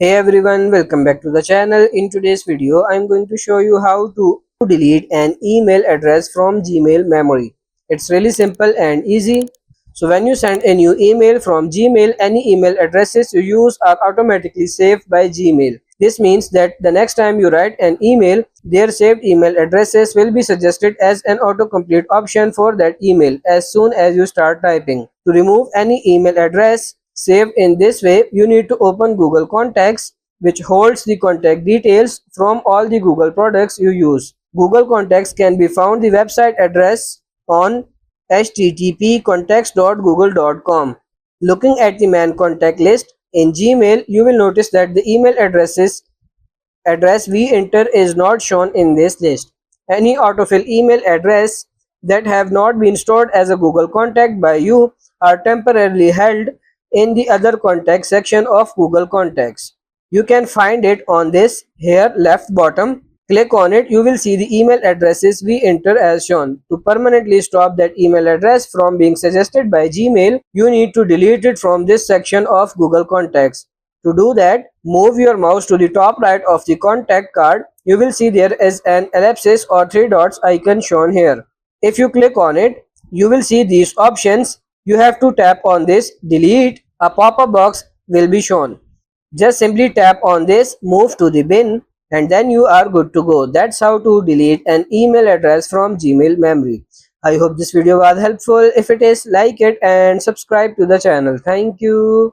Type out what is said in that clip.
Hey everyone, welcome back to the channel. In today's video, I'm going to show you how to delete an email address from Gmail memory. It's really simple and easy. So when you send a new email from Gmail, any email addresses you use are automatically saved by Gmail. This means that the next time you write an email, their saved email addresses will be suggested as an autocomplete option for that email as soon as you start typing. To remove any email address saved in this way, you need to open Google Contacts, which holds the contact details from all the Google products you use. Google Contacts can be found the website address on http://contacts.google.com. Looking at the main contact list in Gmail, you will notice that the email address we enter is not shown in this list. Any autofill email address that have not been stored as a Google contact by you are temporarily held in the other contact section of Google Contacts. You can find it on this here left bottom. Click on it, you will see the email addresses we enter as shown. To permanently stop that email address from being suggested by Gmail, you need to delete it from this section of Google Contacts. To do that, move your mouse to the top right of the contact card. You will see there is an ellipsis or three dots icon shown here. If you click on it, you will see these options. You have to tap on this delete. A pop-up box will be shown. Just simply tap on this, move to the bin, and then you are good to go. That's how to delete an email address from Gmail memory. I hope this video was helpful. If it is, like it and subscribe to the channel. Thank you.